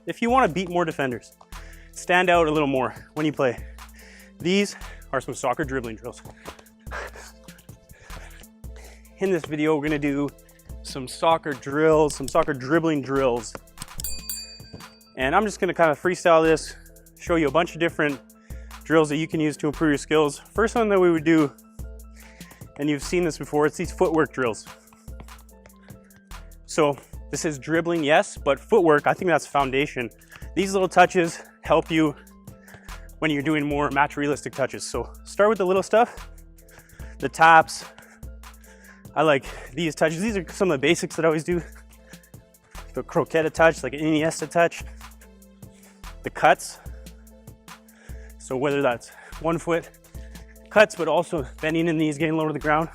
if you want to beat more defenders, stand out a little more when you play, these are some soccer dribbling drills. In this video, we're gonna do some soccer drills, some soccer dribbling drills. And I'm just gonna kind of freestyle this, show you a bunch of different drills that you can use to improve your skills. First one that we would do, and you've seen this before, it's these footwork drills. So this is dribbling, yes, but footwork, I think that's foundation. These little touches help you when you're doing more match realistic touches. So start with the little stuff, the taps. I like these touches. These are some of the basics that I always do. The croqueta touch, like an Iniesta touch. The cuts. So whether that's 1 foot cuts, but also bending in knees, getting low to the ground.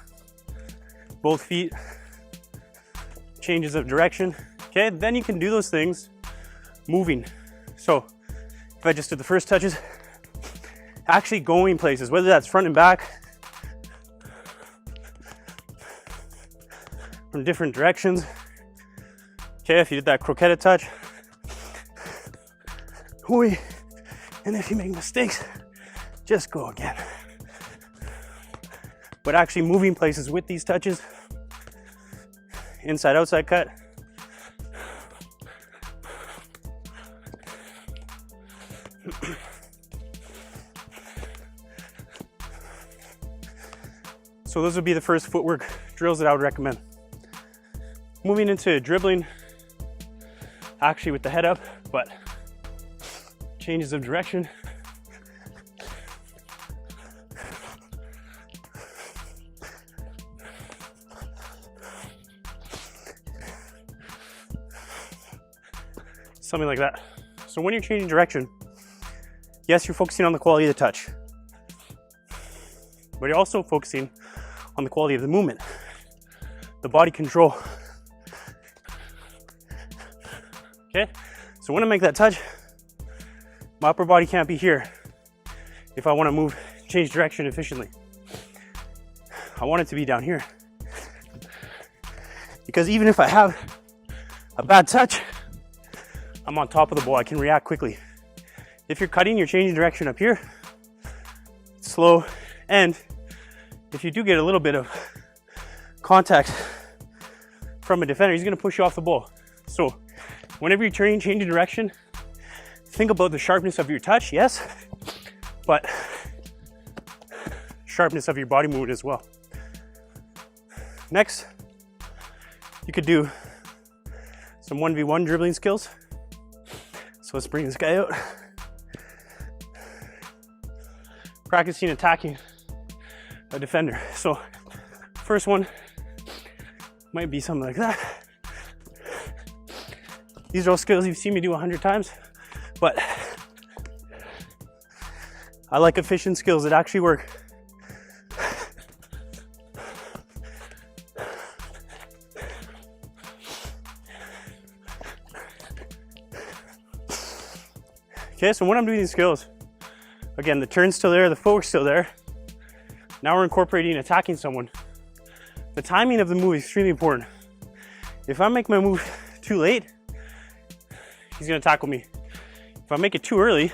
Both feet. Changes of direction. Okay, then you can do those things moving. So if I just did the first touches, actually going places, whether that's front and back, from different directions. Okay, if you did that croqueta touch, and if you make mistakes, just go again. But actually moving places with these touches, inside outside cut, so those would be the first footwork drills that I would recommend. Moving into dribbling, actually with the head up, but changes of direction. Something like that. So when you're changing direction, yes, you're focusing on the quality of the touch, but you're also focusing on the quality of the movement, the body control. Okay, so when I make that touch, my upper body can't be here if I want to move, change direction efficiently. I want it to be down here. Because even if I have a bad touch, I'm on top of the ball, I can react quickly. If you're cutting, you're changing direction up here, slow, and if you do get a little bit of contact from a defender, he's gonna push you off the ball. So whenever you're changing direction, think about the sharpness of your touch, yes, but sharpness of your body movement as well. Next, you could do some 1v1 dribbling skills. So let's bring this guy out. Practicing attacking a defender. So first one might be something like that. These are all skills you've seen me do 100 times, but I like efficient skills that actually work. Okay, so when I'm doing these skills, again, the turn's still there, the footwork's still there. Now we're incorporating attacking someone. The timing of the move is extremely important. If I make my move too late, he's gonna tackle me. If I make it too early,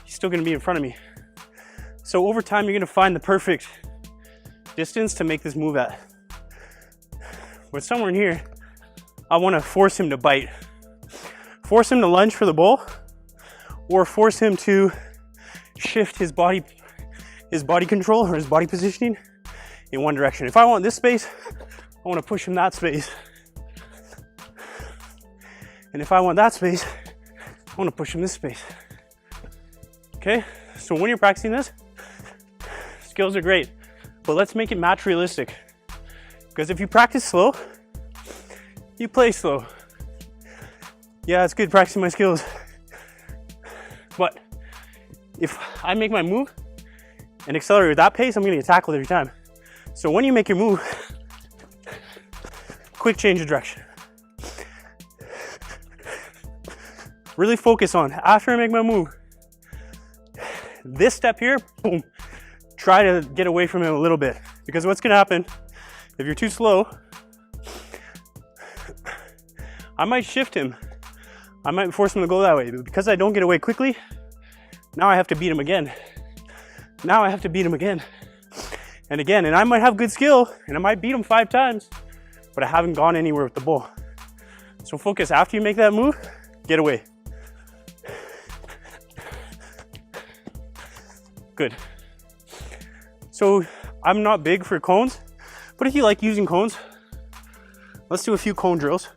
he's still gonna be in front of me. So over time, you're gonna find the perfect distance to make this move at. But somewhere in here, I wanna force him to bite. Force him to lunge for the ball, or force him to shift his body control or his body positioning in one direction. If I want this space, I wanna push him that space. And if I want that space, I want to push him this space. Okay, so when you're practicing this, skills are great, but let's make it match realistic. Because if you practice slow, you play slow. Yeah, it's good practicing my skills, but if I make my move and accelerate at that pace, I'm gonna get tackled every time. So when you make your move, quick change of direction. Really focus on, after I make my move, this step here, boom, try to get away from him a little bit. Because what's gonna happen, if you're too slow, I might shift him I might force him to go that way, but because I don't get away quickly, now I have to beat him again. Now I have to beat him again and again. And I might have good skill and I might beat him 5 times, but I haven't gone anywhere with the ball. So focus after you make that move, get away. Good. So I'm not big for cones, but if you like using cones, let's do a few cone drills.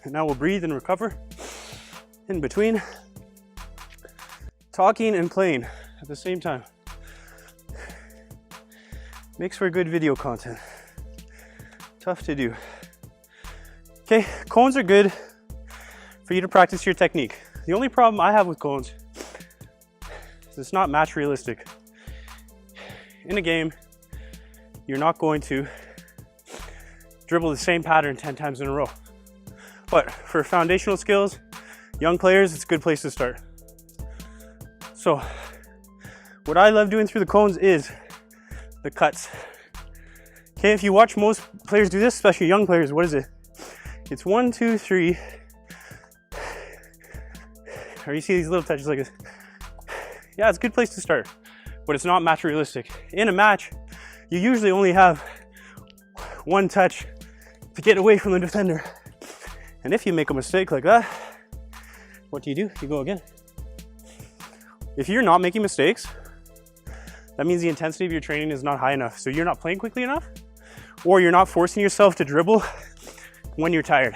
And now we'll breathe and recover in between. Talking and playing at the same time. Makes for good video content. Tough to do. Okay, cones are good for you to practice your technique. The only problem I have with cones is it's not match realistic. In a game, you're not going to dribble the same pattern 10 times in a row. But for foundational skills, young players, it's a good place to start. So what I love doing through the cones is the cuts. Okay, if you watch most players do this, especially young players, what is it? It's 1, 2, 3. Or you see these little touches like this. Yeah, it's a good place to start, but it's not match realistic. In a match, you usually only have 1 touch to get away from the defender. And if you make a mistake like that, what do? You go again. If you're not making mistakes, that means the intensity of your training is not high enough. So you're not playing quickly enough, or you're not forcing yourself to dribble when you're tired.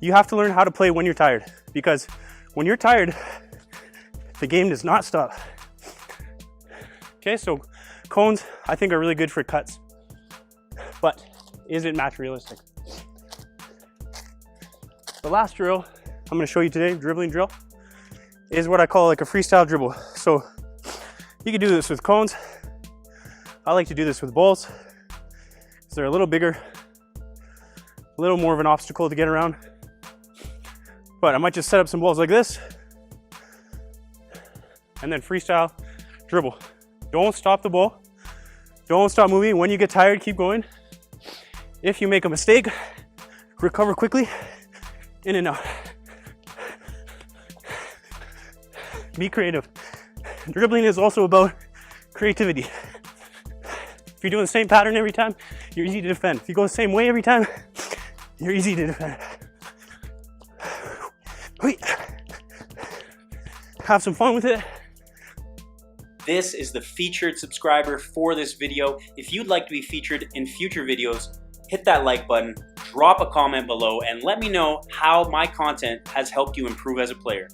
You have to learn how to play when you're tired, because when you're tired, the game does not stop. Okay, so cones I think are really good for cuts, but is it match realistic? The last drill I'm gonna show you today, dribbling drill, is what I call like a freestyle dribble. So you can do this with cones. I like to do this with balls because they're a little bigger, a little more of an obstacle to get around. But I might just set up some balls like this and then freestyle dribble. Don't stop the ball. Don't stop moving. When you get tired, keep going. If you make a mistake, recover quickly, in and out. Be creative. Dribbling is also about creativity. If you're doing the same pattern every time, you're easy to defend. If you go the same way every time, you're easy to defend. Have some fun with it. This is the featured subscriber for this video. If you'd like to be featured in future videos, hit that like button, drop a comment below, and let me know how my content has helped you improve as a player.